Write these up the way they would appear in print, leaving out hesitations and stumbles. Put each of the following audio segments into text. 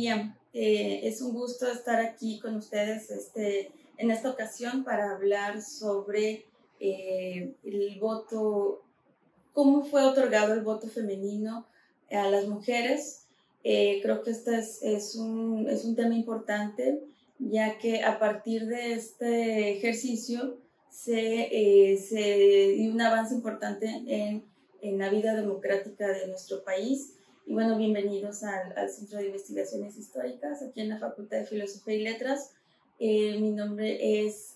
día. Es un gusto estar aquí con ustedes en esta ocasión para hablar sobre el voto, cómo fue otorgado el voto femenino a las mujeres. Creo que este es un tema importante, ya que a partir de este ejercicio se dio un avance importante en la vida democrática de nuestro país. Y bueno, bienvenidos al Centro de Investigaciones Históricas, aquí en la Facultad de Filosofía y Letras. Mi nombre es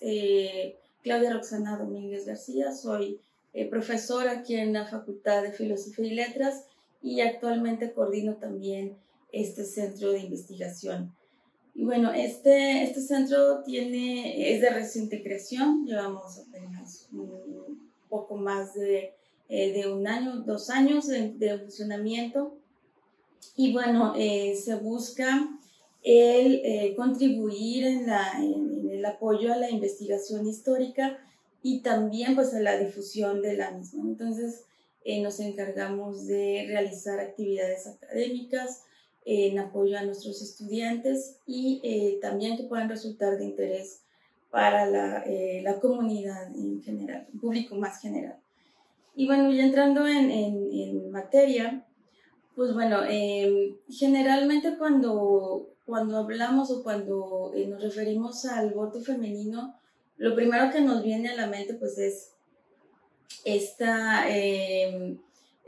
Claudia Roxana Domínguez García, soy profesora aquí en la Facultad de Filosofía y Letras y actualmente coordino también este centro de investigación. Y bueno, este centro es de reciente creación, llevamos apenas un poco más de un año, 2 años de funcionamiento. Y bueno, se busca contribuir en el apoyo a la investigación histórica y también pues a la difusión de la misma. Entonces nos encargamos de realizar actividades académicas en apoyo a nuestros estudiantes y también que puedan resultar de interés para la comunidad en general, el público más general. Y bueno, ya entrando en materia, pues bueno, generalmente cuando hablamos o cuando nos referimos al voto femenino, lo primero que nos viene a la mente pues es esta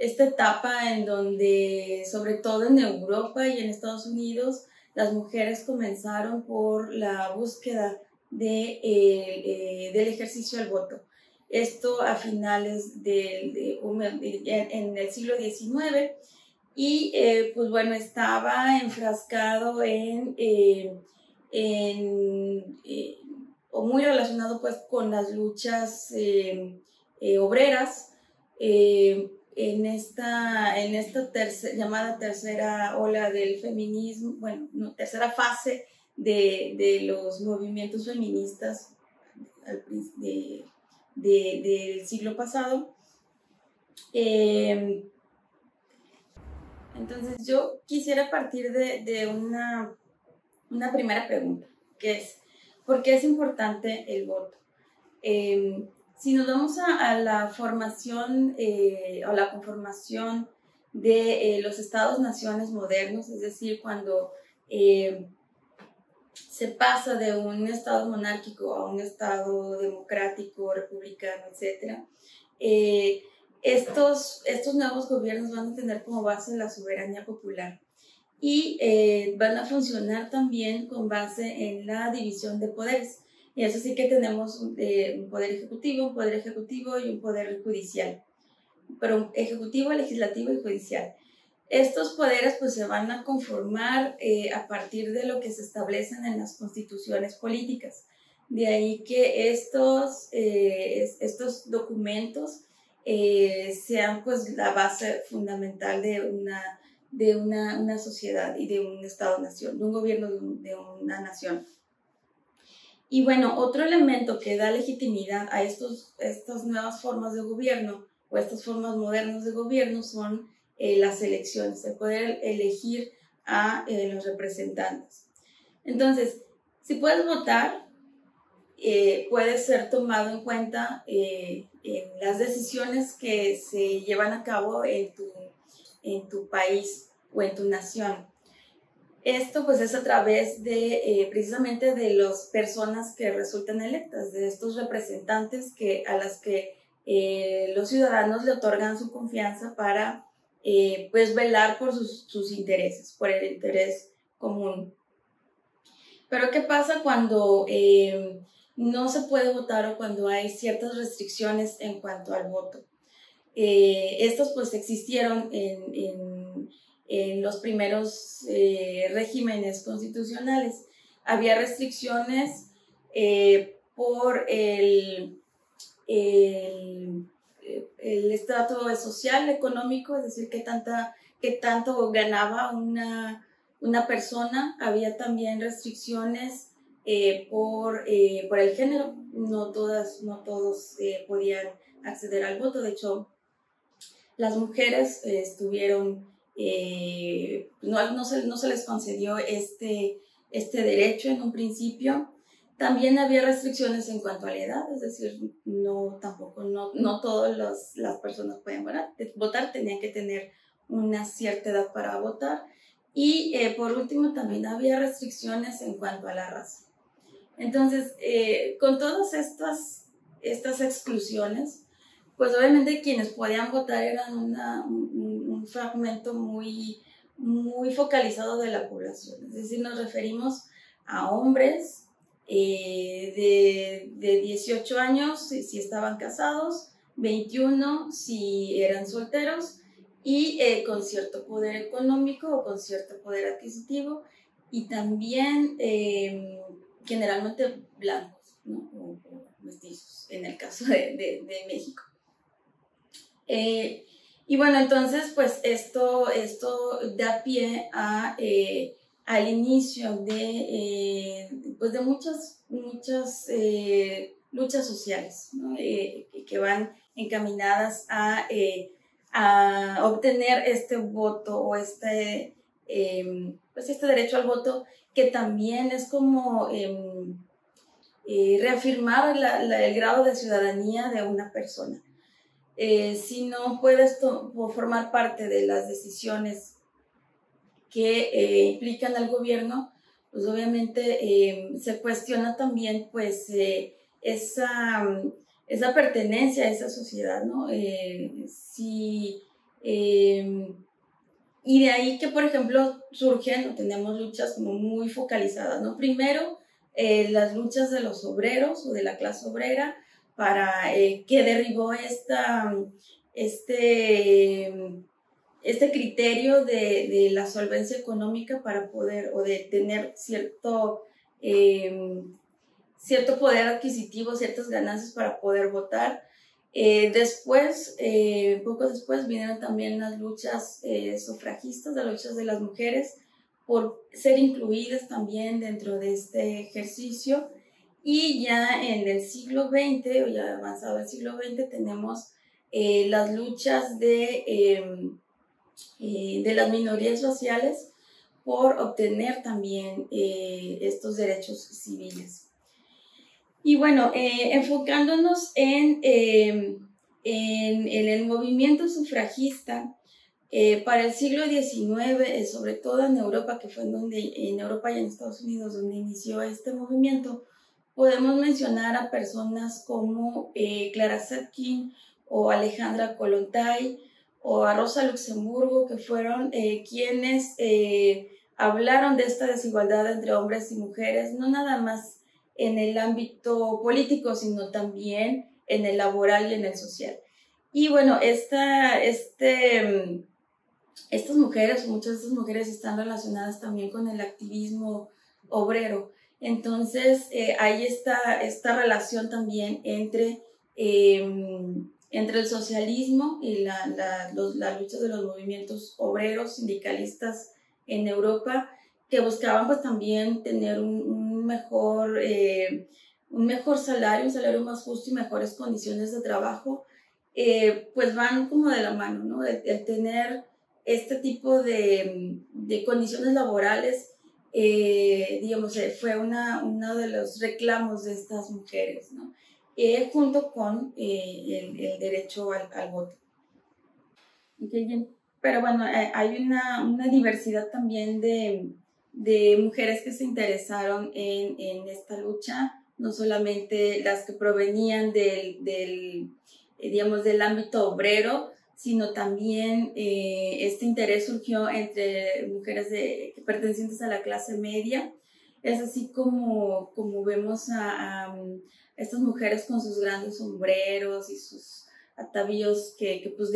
etapa en donde, sobre todo en Europa y en Estados Unidos, las mujeres comenzaron por la búsqueda del ejercicio del voto. Esto a finales en el siglo XIX. Y pues bueno, estaba enfrascado o muy relacionado pues con las luchas obreras en esta llamada tercera ola del feminismo, bueno, no, tercera fase de los movimientos feministas del siglo pasado. Entonces yo quisiera partir de una primera pregunta, que es, ¿por qué es importante el voto? Si nos vamos a la formación o la conformación de los estados-naciones modernos, es decir, cuando se pasa de un estado monárquico a un estado democrático, republicano, etc., estos nuevos gobiernos van a tener como base la soberanía popular y van a funcionar también con base en la división de poderes. Y eso sí que tenemos un poder ejecutivo y un poder judicial, pero ejecutivo, legislativo y judicial. Estos poderes pues se van a conformar a partir de lo que se establecen en las constituciones políticas. De ahí que estos documentos sean pues la base fundamental de una sociedad y de un Estado-nación, de un gobierno de una nación. Y bueno, otro elemento que da legitimidad a estas nuevas formas de gobierno o estas formas modernas de gobierno son las elecciones, el poder elegir a los representantes. Entonces, si puedes votar, puede ser tomado en cuenta en las decisiones que se llevan a cabo en tu país o en tu nación. Esto pues es a través de precisamente de las personas que resultan electas, de estos representantes a las que los ciudadanos le otorgan su confianza para pues velar por sus intereses, por el interés común. Pero ¿qué pasa cuando no se puede votar o cuando hay ciertas restricciones en cuanto al voto? Estos pues existieron en los primeros regímenes constitucionales. Había restricciones por el estrato social, económico, es decir, qué tanto ganaba una persona. Había también restricciones por el género. No todos podían acceder al voto. De hecho, las mujeres estuvieron no se les concedió este derecho en un principio. También había restricciones en cuanto a la edad, es decir, no todas las personas pueden votar, tenían que tener una cierta edad para votar. Y por último también había restricciones en cuanto a la raza. Entonces, con todas estas exclusiones, pues obviamente quienes podían votar eran un fragmento muy, muy focalizado de la población. Es decir, nos referimos a hombres de 18 años si estaban casados, 21 si eran solteros, y con cierto poder económico o con cierto poder adquisitivo, y también generalmente blancos, ¿no? o mestizos, en el caso de México. Y bueno, entonces, pues esto da pie al inicio de muchas luchas sociales, ¿no? Que van encaminadas a obtener este voto o este derecho al voto, que también es como reafirmar el grado de ciudadanía de una persona. Si no puedes formar parte de las decisiones que implican al gobierno, pues obviamente se cuestiona también pues esa pertenencia a esa sociedad, ¿no? Y de ahí que, por ejemplo, tenemos luchas como muy focalizadas, ¿no? Primero, las luchas de los obreros o de la clase obrera, para que derribó este criterio de la solvencia económica para poder, o de tener cierto poder adquisitivo, ciertas ganancias para poder votar. Poco después vinieron también las luchas sufragistas, las luchas de las mujeres por ser incluidas también dentro de este ejercicio. Y ya en el siglo XX, o ya avanzado el siglo XX, tenemos las luchas de las minorías raciales por obtener también estos derechos civiles. Y bueno, enfocándonos en el movimiento sufragista, para el siglo XIX, sobre todo en Europa, que fue en Europa y en Estados Unidos donde inició este movimiento, podemos mencionar a personas como Clara Zetkin o Alejandra Kollontai o a Rosa Luxemburgo, que fueron quienes hablaron de esta desigualdad entre hombres y mujeres, no nada más en el ámbito político, sino también en el laboral y en el social. Y bueno, estas mujeres, muchas de estas mujeres están relacionadas también con el activismo obrero. Entonces, hay esta relación también entre el socialismo y la lucha de los movimientos obreros, sindicalistas en Europa, que buscaban pues también tener un mejor salario, un salario más justo y mejores condiciones de trabajo, pues van como de la mano, ¿no? El tener este tipo de condiciones laborales, digamos, fue uno de los reclamos de estas mujeres, ¿no? Junto con el derecho al voto. Okay. Pero bueno, hay una diversidad también de mujeres que se interesaron en esta lucha, no solamente las que provenían digamos, del ámbito obrero, sino también este interés surgió entre mujeres pertenecientes a la clase media. Es así como vemos a estas mujeres con sus grandes sombreros y sus atavíos que pues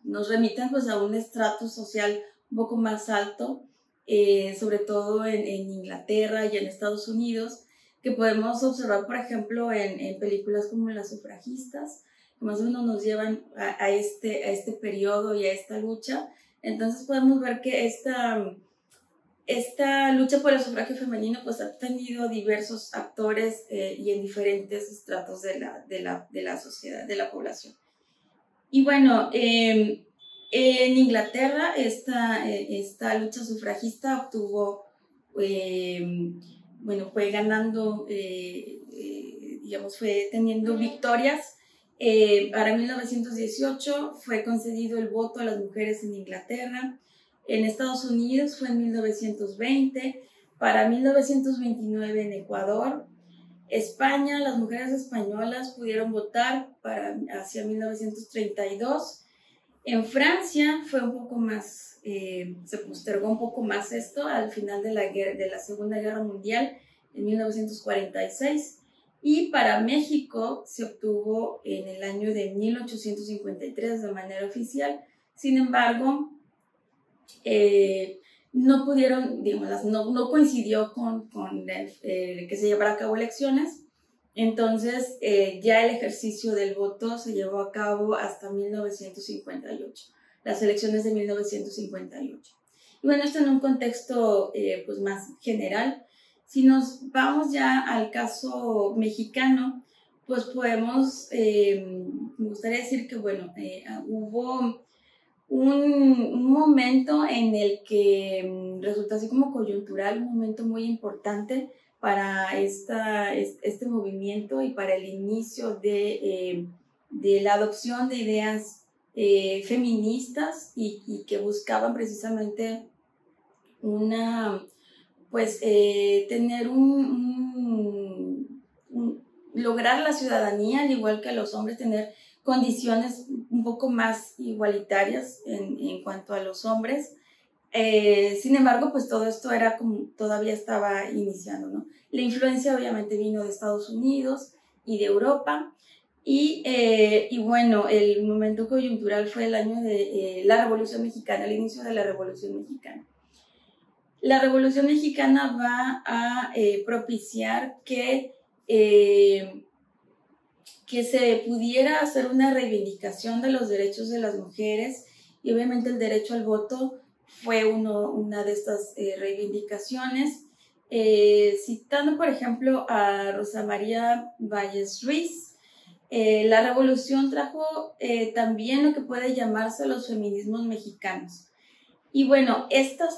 nos remiten pues a un estrato social un poco más alto, sobre todo en Inglaterra y en Estados Unidos, que podemos observar, por ejemplo, en películas como Las sufragistas, que más o menos nos llevan a este periodo y a esta lucha. Entonces podemos ver que esta lucha por el sufragio femenino pues ha tenido diversos actores y en diferentes estratos de la sociedad, de la población. Y bueno, En Inglaterra, esta lucha sufragista obtuvo, bueno, fue ganando, digamos, fue teniendo victorias. Para 1918 fue concedido el voto a las mujeres en Inglaterra. En Estados Unidos fue en 1920. Para 1929 en Ecuador. España, las mujeres españolas pudieron votar hacia 1932. En Francia fue un poco más, se postergó un poco más esto al final de la Segunda Guerra Mundial en 1946, y para México se obtuvo en el año de 1853 de manera oficial. Sin embargo, no pudieron, digamos, no coincidió con que se llevara a cabo elecciones. Entonces, ya el ejercicio del voto se llevó a cabo hasta 1958, las elecciones de 1958. Y bueno, esto en un contexto pues más general. Si nos vamos ya al caso mexicano, pues podemos, me gustaría decir que, bueno, hubo un momento en el que resulta así como coyuntural, un momento muy importante para este movimiento y para el inicio de la adopción de ideas feministas y que buscaban precisamente tener lograr la ciudadanía, al igual que los hombres, tener condiciones un poco más igualitarias en cuanto a los hombres. Sin embargo, pues todo esto era como todavía estaba iniciando, ¿no? La influencia obviamente vino de Estados Unidos y de Europa, y bueno, el momento coyuntural fue el año de la Revolución Mexicana, el inicio de la Revolución Mexicana. La Revolución Mexicana va a propiciar que se pudiera hacer una reivindicación de los derechos de las mujeres, y obviamente el derecho al voto fue una de estas reivindicaciones. Citando, por ejemplo, a Rosa María Valles Ruiz, la revolución trajo también lo que puede llamarse los feminismos mexicanos. Y bueno,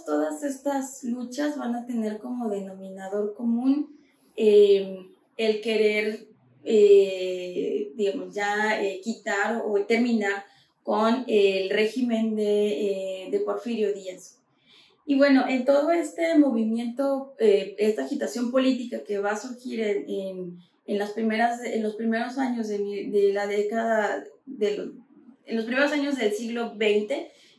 todas estas luchas van a tener como denominador común el querer, digamos, ya quitar o terminar con el régimen de Porfirio Díaz. Y bueno, en todo este movimiento, esta agitación política que va a surgir en los primeros años de la década, en los primeros años del siglo XX,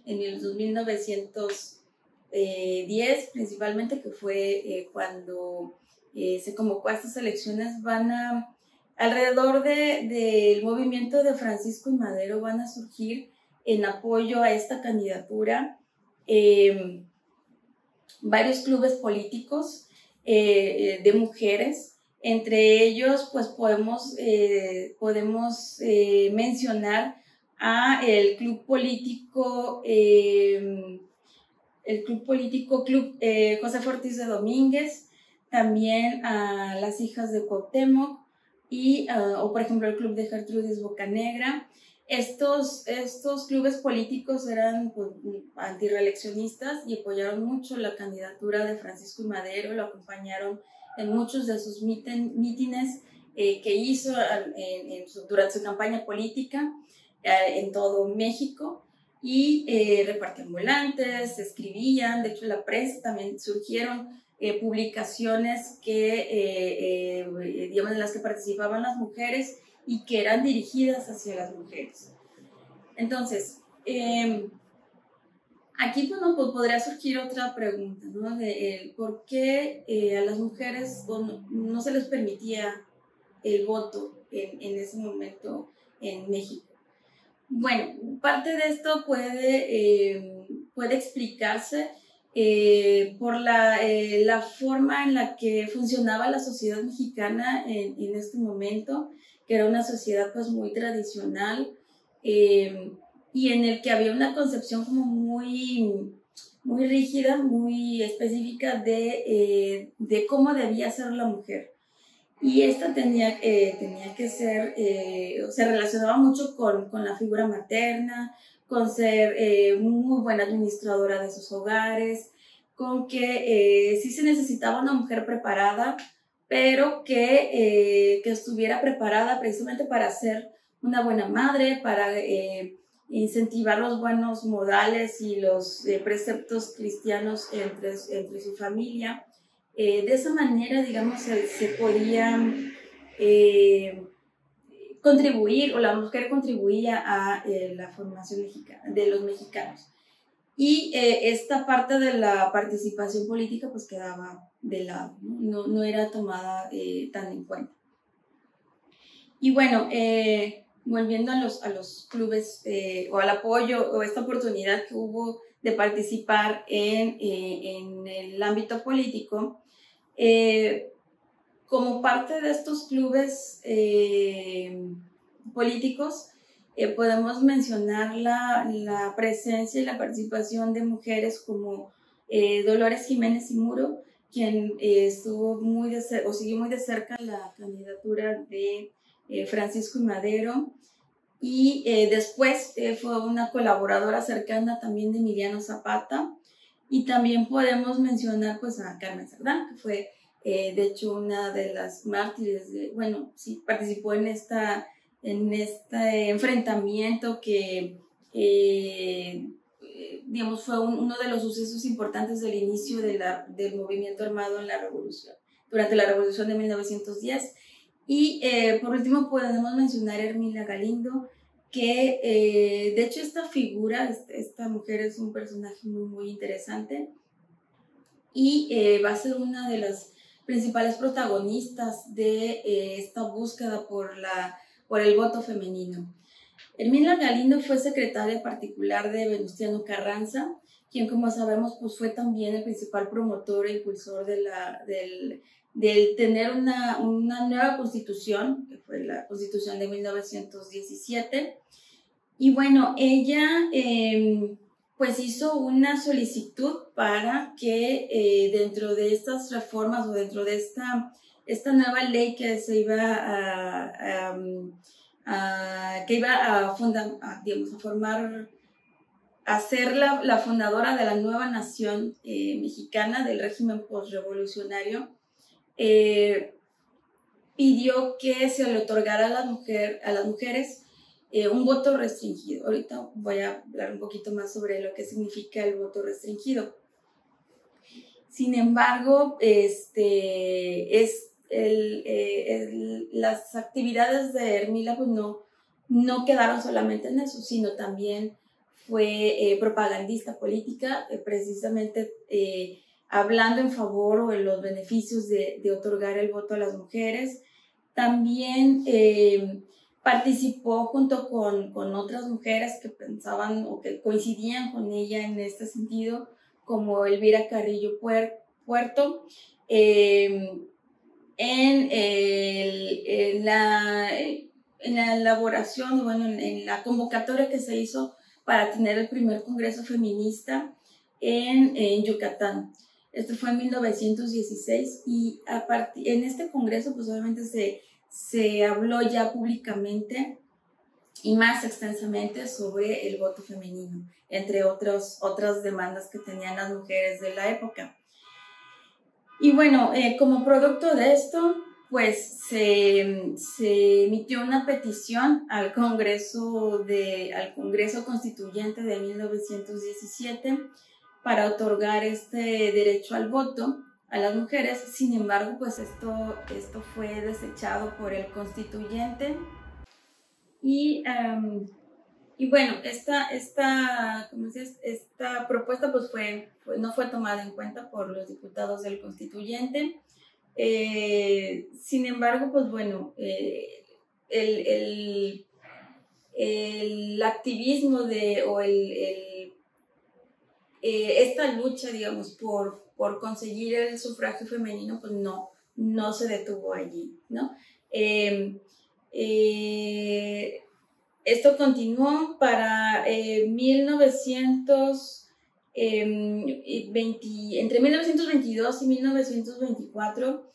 en el 1910 principalmente, que fue cuando se convocó a estas elecciones, alrededor del movimiento de Francisco y Madero van a surgir en apoyo a esta candidatura varios clubes políticos de mujeres. Entre ellos, pues podemos mencionar a el club político José Ortiz de Domínguez, también a las hijas de Cuauhtémoc, o por ejemplo el club de Gertrudis Bocanegra. Estos clubes políticos eran pues, antireeleccionistas y apoyaron mucho la candidatura de Francisco y Madero, lo acompañaron en muchos de sus mítines que hizo durante su campaña política en todo México, y repartían volantes, escribían. De hecho, en la prensa también surgieron publicaciones digamos, en las que participaban las mujeres y que eran dirigidas hacia las mujeres. Entonces, aquí pues, podría surgir otra pregunta, ¿no? De por qué a las mujeres no se les permitía el voto en ese momento en México. Bueno, parte de esto puede explicarse por la forma en la que funcionaba la sociedad mexicana en este momento, que era una sociedad pues muy tradicional y en el que había una concepción como muy rígida, muy específica de cómo debía ser la mujer. Y esta tenía que ser, se relacionaba mucho con la figura materna, con ser muy buena administradora de sus hogares, con que sí se necesitaba una mujer preparada, pero que estuviera preparada precisamente para ser una buena madre, para incentivar los buenos modales y los preceptos cristianos entre su familia. De esa manera, digamos, se podía contribuir, o la mujer contribuía a la formación de los mexicanos. Y esta parte de la participación política pues quedaba de lado, no era tomada tan en cuenta. Y bueno, volviendo a los clubes o al apoyo o esta oportunidad que hubo de participar en el ámbito político, como parte de estos clubes políticos, podemos mencionar la presencia y la participación de mujeres como Dolores Jiménez y Muro, quien estuvo siguió muy de cerca la candidatura de Francisco I. Madero, y después fue una colaboradora cercana también de Emiliano Zapata. Y también podemos mencionar pues a Carmen Cerdán, que fue de hecho una de las mártires, sí, participó en este enfrentamiento que digamos fue uno de los sucesos importantes del inicio del movimiento armado en la revolución, durante la revolución de 1910. Y por último podemos mencionar a Hermila Galindo, que de hecho esta mujer es un personaje muy, muy interesante y va a ser una de las principales protagonistas de esta búsqueda por el voto femenino. Hermila Galindo fue secretaria particular de Venustiano Carranza, quien, como sabemos, pues fue también el principal promotor e impulsor del tener una nueva constitución, que fue la constitución de 1917. Y bueno, ella pues hizo una solicitud para que dentro de estas reformas o dentro de esta nueva ley que se iba a ser la fundadora de la nueva nación mexicana del régimen postrevolucionario, pidió que se le otorgara a las mujeres un voto restringido. Ahorita voy a hablar un poquito más sobre lo que significa el voto restringido. Sin embargo, las actividades de Hermila pues no quedaron solamente en eso, sino también fue propagandista política, precisamente hablando en favor o en los beneficios de otorgar el voto a las mujeres. También participó junto con otras mujeres que pensaban o que coincidían con ella en este sentido, como Elvira Carrillo Puerto, en la elaboración, en la convocatoria que se hizo para tener el primer congreso feminista en Yucatán. Esto fue en 1916 y en este congreso pues obviamente se habló ya públicamente y más extensamente sobre el voto femenino, entre otras demandas que tenían las mujeres de la época. Y bueno, como producto de esto, pues se emitió una petición al Congreso Constituyente de 1917 para otorgar este derecho al voto a las mujeres. Sin embargo, pues esto fue desechado por el constituyente. Y bueno, esta propuesta pues no fue tomada en cuenta por los diputados del constituyente. Sin embargo, pues bueno, el activismo esta lucha, digamos, por conseguir el sufragio femenino, pues no se detuvo allí, ¿no? Esto continuó para entre 1922 y 1924,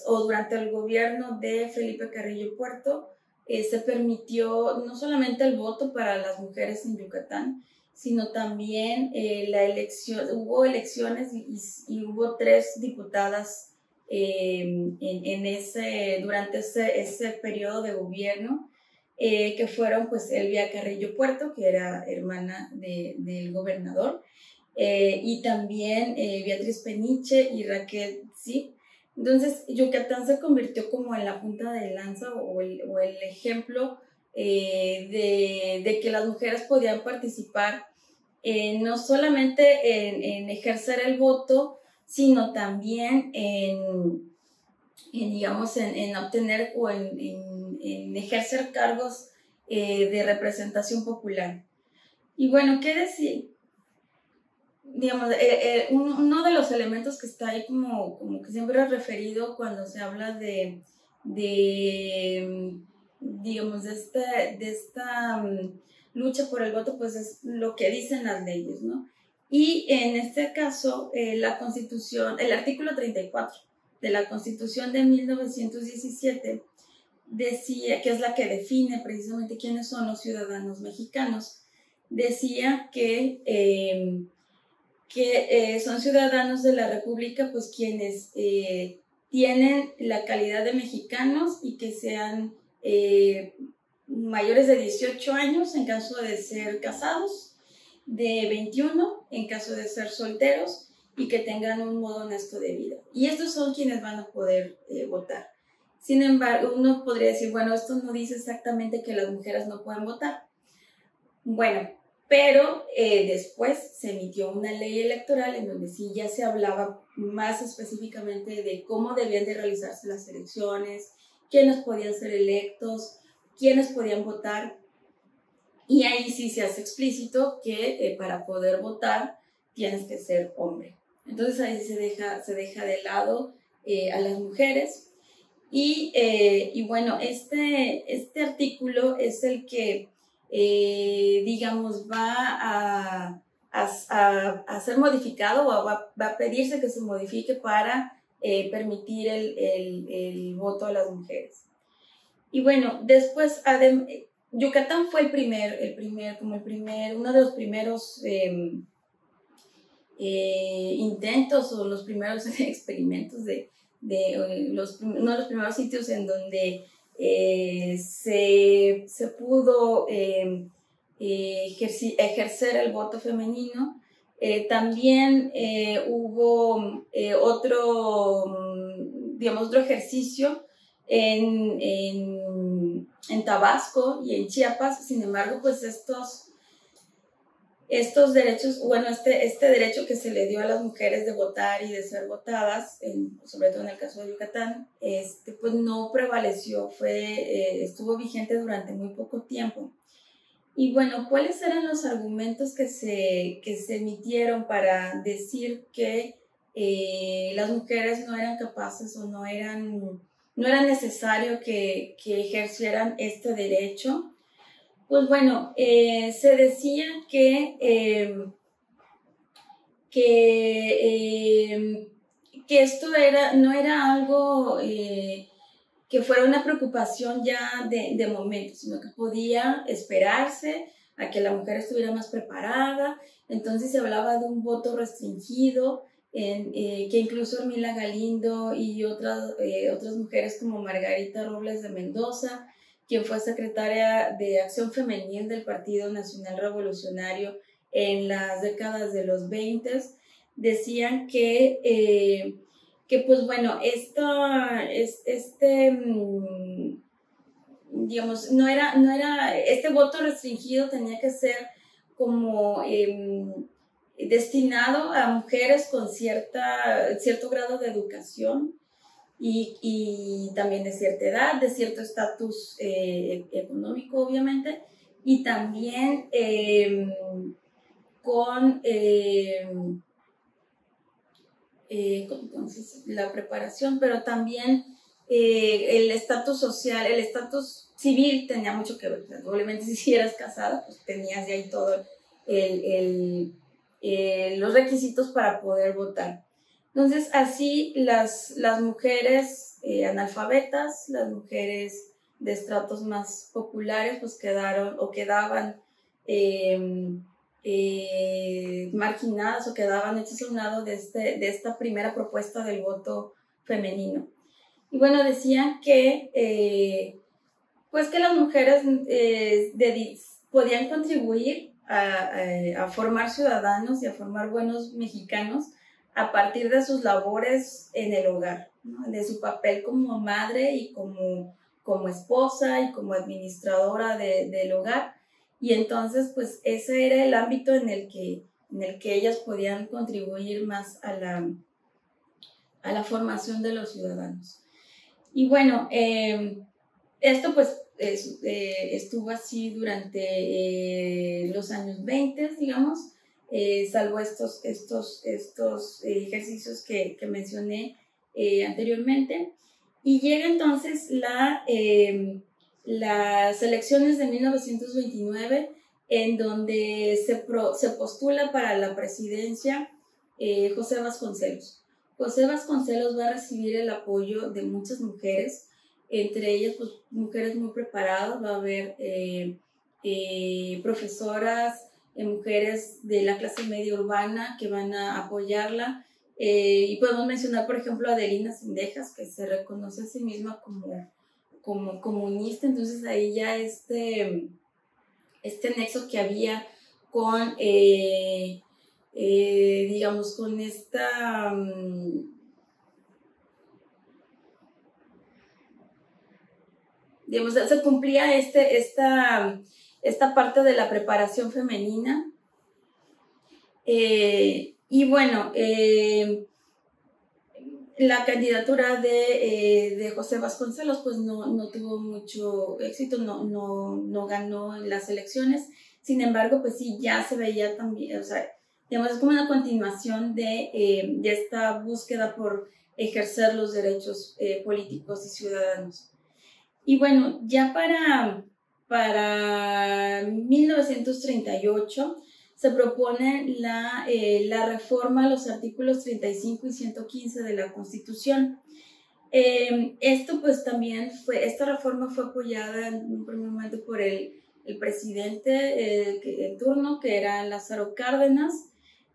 durante el gobierno de Felipe Carrillo Puerto, se permitió no solamente el voto para las mujeres en Yucatán, sino también hubo elecciones y hubo 3 diputadas durante ese periodo de gobierno, que fueron pues Elvia Carrillo Puerto, que era hermana del gobernador, y también Beatriz Peniche y Raquel, ¿sí? Entonces Yucatán se convirtió como en la punta de lanza o el ejemplo de que las mujeres podían participar no solamente en ejercer el voto, sino también digamos, en obtener o en ejercer cargos de representación popular. Y bueno, ¿qué decir? Digamos, uno de los elementos que está ahí como que siempre es referido cuando se habla digamos, de esta lucha por el voto, pues es lo que dicen las leyes, ¿no? Y en este caso, la Constitución, el artículo 34 de la Constitución de 1917 decía, que es la que define precisamente quiénes son los ciudadanos mexicanos, decía que son ciudadanos de la República, pues quienes tienen la calidad de mexicanos y que sean mayores de 18 años en caso de ser casados, de 21 en caso de ser solteros y que tengan un modo honesto de vida. Y estos son quienes van a poder votar. Sin embargo, uno podría decir, bueno, esto no dice exactamente que las mujeres no pueden votar. Bueno, pero después se emitió una ley electoral en donde sí ya se hablaba más específicamente de cómo debían de realizarse las elecciones, quiénes podían ser electos, quiénes podían votar, y ahí sí se hace explícito que para poder votar tienes que ser hombre. Entonces ahí se deja de lado a las mujeres, y bueno, este artículo es el que digamos, va a ser modificado o va a pedirse que se modifique para permitir el voto a las mujeres. Y bueno, después, Yucatán fue uno de los primeros intentos o los primeros experimentos uno de los primeros sitios en donde se pudo ejercer el voto femenino. También hubo otro ejercicio en Tabasco y en Chiapas. Sin embargo, pues estos derechos, bueno, este derecho que se le dio a las mujeres de votar y de ser votadas, sobre todo en el caso de Yucatán, pues no prevaleció, estuvo vigente durante muy poco tiempo. Y bueno, ¿cuáles eran los argumentos que se emitieron para decir que las mujeres no eran capaces o no era necesario que ejercieran este derecho? Pues bueno, se decía que esto no era algo que fuera una preocupación ya de momento, sino que podía esperarse a que la mujer estuviera más preparada. Entonces se hablaba de un voto restringido, que incluso Ermila Galindo y otras mujeres como Margarita Robles de Mendoza, quien fue secretaria de Acción Femenil del Partido Nacional Revolucionario en las décadas de los 20, decían que pues bueno, digamos, no era, este voto restringido tenía que ser como destinado a mujeres con cierto grado de educación, y también de cierta edad, de cierto estatus económico, obviamente, y también con entonces, la preparación, pero también el estatus social, el estatus civil tenía mucho que ver. Obviamente, si eras casada, pues tenías de ahí todo los requisitos para poder votar. Entonces, así las mujeres analfabetas, las mujeres de estratos más populares, pues quedaban marginadas o quedaban hechas a un lado de esta primera propuesta del voto femenino. Y bueno, decían que pues que las mujeres podían contribuir a formar ciudadanos y a formar buenos mexicanos a partir de sus labores en el hogar, ¿no? De su papel como madre y como esposa y como administradora del hogar. Y entonces, pues ese era el ámbito en el que ellas podían contribuir más a la formación de los ciudadanos. Y bueno, esto pues estuvo así durante los años 20, digamos, salvo estos ejercicios que mencioné anteriormente. Y llega entonces las elecciones de 1929, en donde se postula para la presidencia José Vasconcelos. José Vasconcelos va a recibir el apoyo de muchas mujeres, entre ellas pues, mujeres muy preparadas. Va a haber profesoras, mujeres de la clase media urbana que van a apoyarla. Y podemos mencionar, por ejemplo, a Adelina Zendejas, que se reconoce a sí misma como comunista. Entonces ahí ya este nexo que había con, digamos, con esta... digamos, se cumplía esta parte de la preparación femenina. Y bueno, la candidatura de José Vasconcelos pues no tuvo mucho éxito, no ganó en las elecciones. Sin embargo, pues sí, ya se veía también, o sea, digamos, es como una continuación de esta búsqueda por ejercer los derechos políticos y ciudadanos. Y bueno, ya para 1938 se propone la reforma a los artículos 35 y 115 de la Constitución. Esto pues también esta reforma fue apoyada en un primer momento por el presidente en turno, que era Lázaro Cárdenas.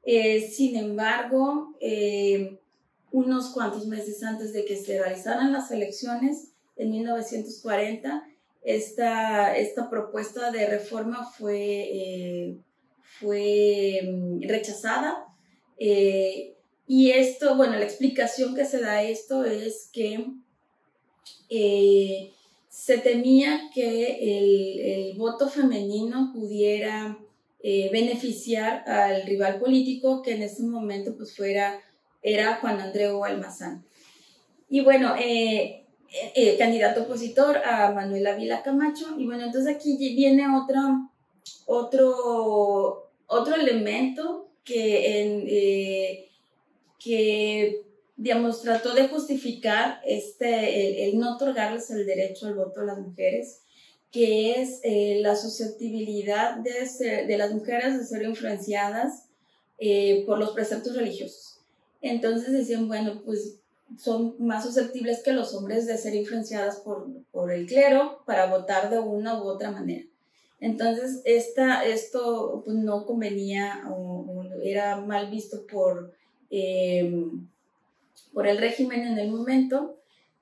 Sin embargo, unos cuantos meses antes de que se realizaran las elecciones, en 1940, esta propuesta de reforma fue rechazada. Y esto, bueno, la explicación que se da a esto es que se temía que el voto femenino pudiera beneficiar al rival político, que en ese momento pues era Juan Andreu Almazán. Y bueno, candidato opositor a Manuel Ávila Camacho. Y bueno, entonces aquí viene otro elemento que digamos, trató de justificar el no otorgarles el derecho al voto a las mujeres, que es la susceptibilidad de las mujeres de ser influenciadas por los preceptos religiosos. Entonces decían, bueno, pues son más susceptibles que los hombres de ser influenciadas por el clero para votar de una u otra manera. Entonces esto pues, no convenía o era mal visto por el régimen en el momento.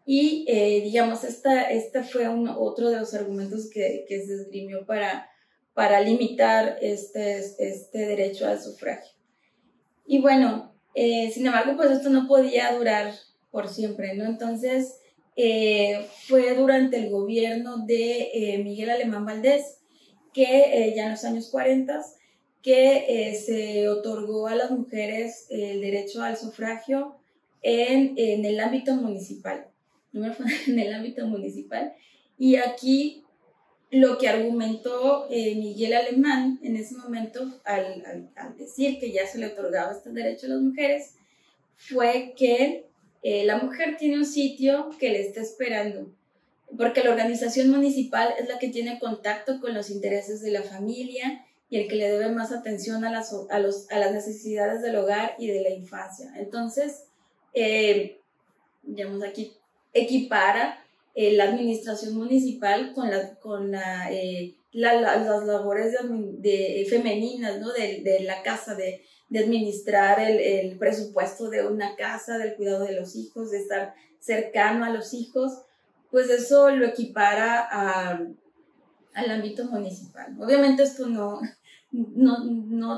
Y digamos, este fue otro de los argumentos que se esgrimió para limitar este derecho al sufragio. Y bueno, sin embargo, pues esto no podía durar por siempre, ¿no? Entonces, fue durante el gobierno de Miguel Alemán Valdés, que ya en los años 40, que se otorgó a las mujeres el derecho al sufragio en el ámbito municipal. En el ámbito municipal. Y aquí lo que argumentó Miguel Alemán en ese momento, al decir que ya se le otorgaba este derecho a las mujeres, fue que la mujer tiene un sitio que le está esperando, porque la organización municipal es la que tiene contacto con los intereses de la familia y el que le debe más atención a las necesidades del hogar y de la infancia. Entonces, digamos, aquí equipara la administración municipal con las labores femeninas, ¿no? de la casa, de administrar el presupuesto de una casa, del cuidado de los hijos, de estar cercano a los hijos, pues eso lo equipara al ámbito municipal. Obviamente esto no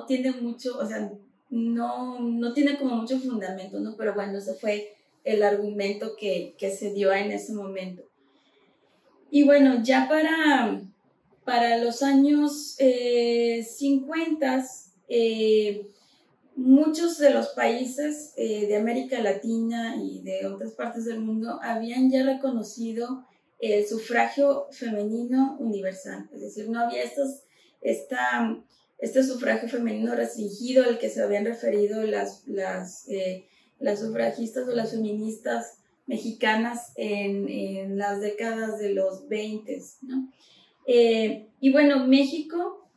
tiene mucho, o sea, no tiene como mucho fundamento, ¿no? Pero bueno, ese fue el argumento que se dio en ese momento. Y bueno, ya para los años 50, muchos de los países de América Latina y de otras partes del mundo habían ya reconocido el sufragio femenino universal. Es decir, no había este sufragio femenino restringido al que se habían referido las sufragistas o las feministas mexicanas en las décadas de los 20, ¿no? Y bueno, México,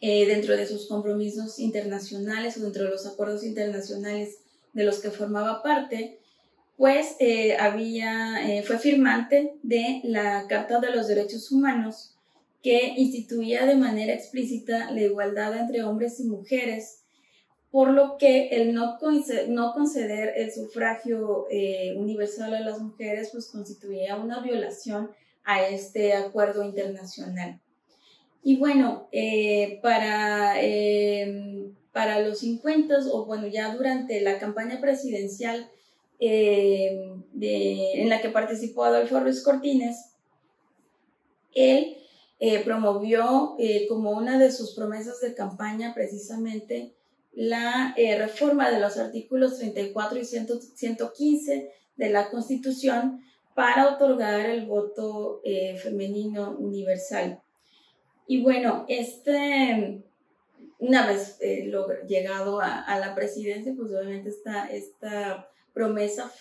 dentro de sus compromisos internacionales o dentro de los acuerdos internacionales de los que formaba parte, pues fue firmante de la Carta de los Derechos Humanos, que instituía de manera explícita la igualdad entre hombres y mujeres, por lo que el no conceder el sufragio universal a las mujeres pues constituía una violación a este acuerdo internacional. Y bueno, para los 50, o bueno, ya durante la campaña presidencial en la que participó Adolfo Ruiz Cortines, él promovió como una de sus promesas de campaña precisamente la reforma de los artículos 34 y 115 de la Constitución para otorgar el voto femenino universal. Y bueno, una vez llegado a la presidencia, pues obviamente esta promesa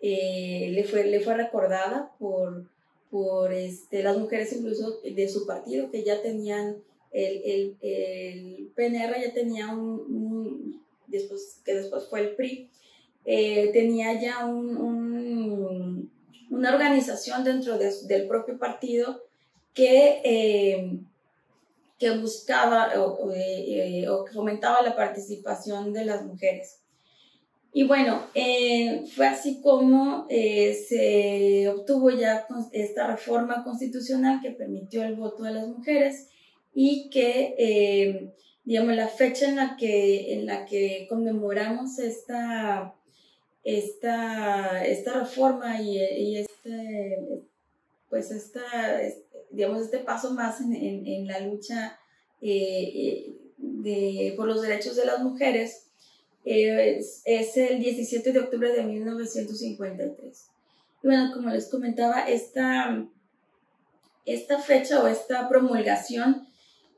le fue recordada por las mujeres incluso de su partido, que ya tenían el PNR, ya tenía después fue el PRI, tenía ya una organización dentro del propio partido que buscaba o que fomentaba la participación de las mujeres. Y bueno, fue así como se obtuvo ya esta reforma constitucional que permitió el voto de las mujeres y que, digamos, la fecha en la que conmemoramos esta reforma y digamos, este paso más en la lucha por los derechos de las mujeres, es el 17 de octubre de 1953. Y bueno, como les comentaba, esta fecha o esta promulgación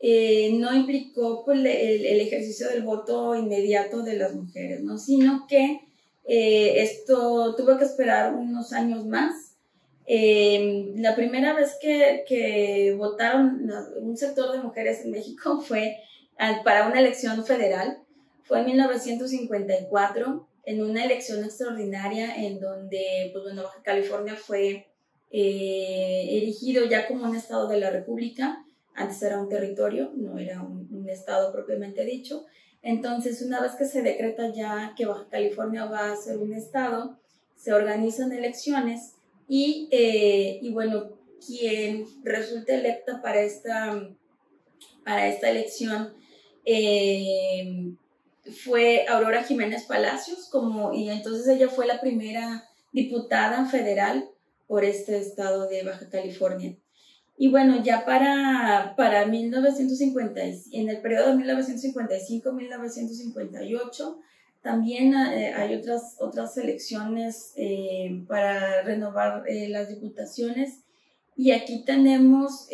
no implicó pues, el ejercicio del voto inmediato de las mujeres, ¿no? Sino que esto tuvo que esperar unos años más. La primera vez que votaron un sector de mujeres en México fue para una elección federal. Fue en 1954, en una elección extraordinaria en donde pues, bueno, Baja California fue erigido ya como un estado de la República. Antes era un territorio, no era un estado propiamente dicho. Entonces, una vez que se decreta ya que Baja California va a ser un estado, se organizan elecciones y bueno, quien resulte electa para esta elección fue Aurora Jiménez Palacios, y entonces ella fue la primera diputada federal por este estado de Baja California. Y bueno, ya para 1950, en el periodo de 1955-1958, también hay otras elecciones para renovar las diputaciones. Y aquí tenemos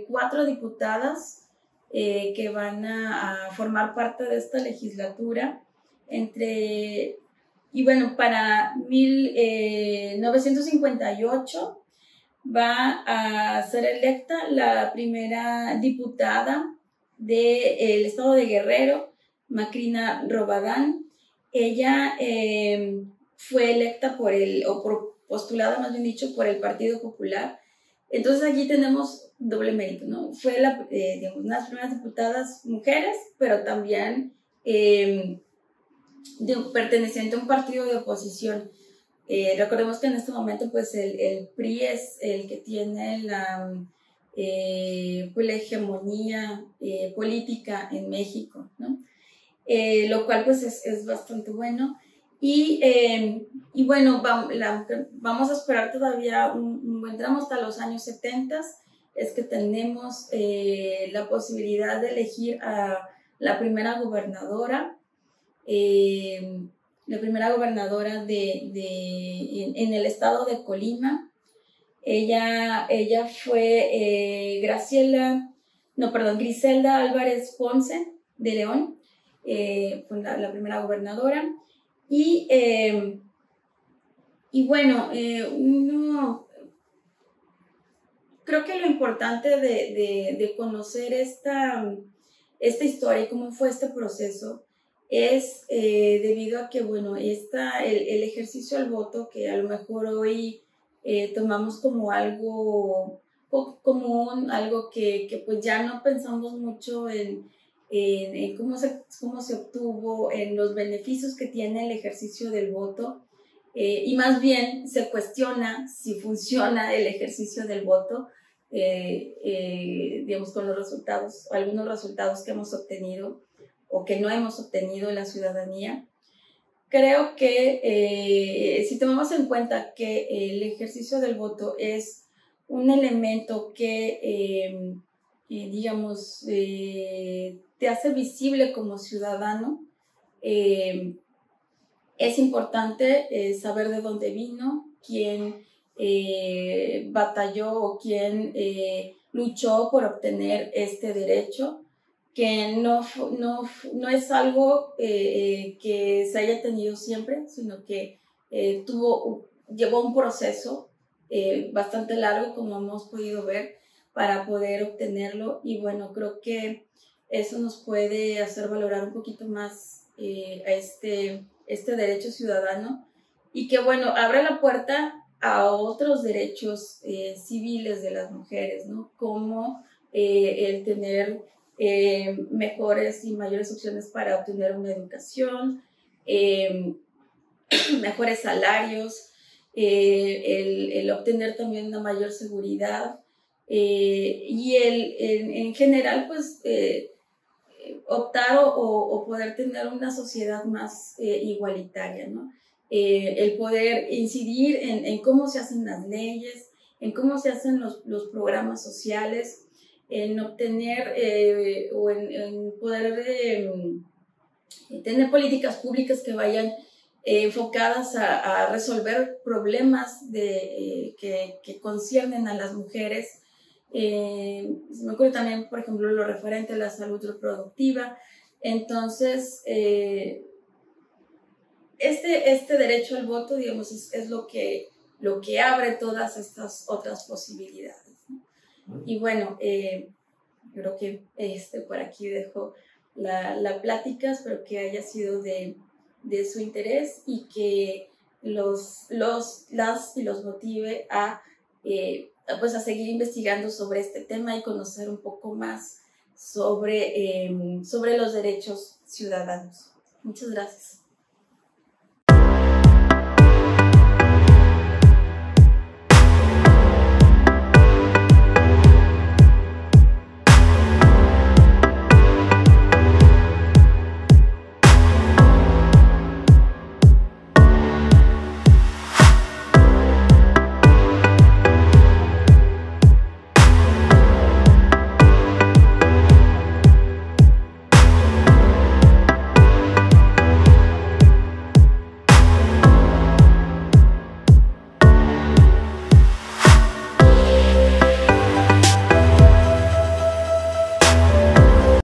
4 diputadas que van a formar parte de esta legislatura. Y bueno, para 1958 va a ser electa la primera diputada del estado de Guerrero, Macrina Robadán. Ella fue electa postulada, más bien dicho, por el Partido Popular. Entonces aquí tenemos doble mérito, ¿no? Fue digamos, una de las primeras diputadas mujeres, pero también perteneciente a un partido de oposición. Recordemos que en este momento pues el PRI es el que tiene pues la hegemonía política en México, ¿no? Lo cual pues es bastante bueno. Y bueno, vamos a esperar todavía un buen tramo hasta los años 70, es que tenemos la posibilidad de elegir a la primera gobernadora, en el estado de Colima. Ella fue Griselda Álvarez Ponce de León, fue la primera gobernadora. Y bueno, creo que lo importante de conocer esta historia y cómo fue este proceso es debido a que, bueno, el ejercicio al voto, que a lo mejor hoy tomamos como algo poco común, algo que pues ya no pensamos mucho en cómo se obtuvo, en los beneficios que tiene el ejercicio del voto, y más bien se cuestiona si funciona el ejercicio del voto, digamos, con los resultados, algunos resultados que hemos obtenido o que no hemos obtenido en la ciudadanía. Creo que si tomamos en cuenta que el ejercicio del voto es un elemento que, digamos, te hace visible como ciudadano, es importante saber de dónde vino, quién batalló o quién luchó por obtener este derecho, que no es algo que se haya tenido siempre, sino que llevó un proceso bastante largo, como hemos podido ver, para poder obtenerlo. Y bueno, creo que eso nos puede hacer valorar un poquito más a este derecho ciudadano, y que, bueno, abre la puerta a otros derechos civiles de las mujeres, ¿no? Como el tener mejores y mayores opciones para obtener una educación, mejores salarios, el obtener también una mayor seguridad, y en general, pues, optar o poder tener una sociedad más igualitaria, ¿no? El poder incidir en cómo se hacen las leyes, en cómo se hacen los programas sociales, en obtener o en poder tener políticas públicas que vayan enfocadas a resolver problemas que conciernen a las mujeres. Se me ocurre también, por ejemplo, lo referente a la salud reproductiva. Entonces, este derecho al voto, digamos, es lo que abre todas estas otras posibilidades, ¿no? Y bueno, creo que por aquí dejo la plática. Espero que haya sido de su interés y que las y los motive pues a seguir investigando sobre este tema y conocer un poco más sobre los derechos ciudadanos. Muchas gracias.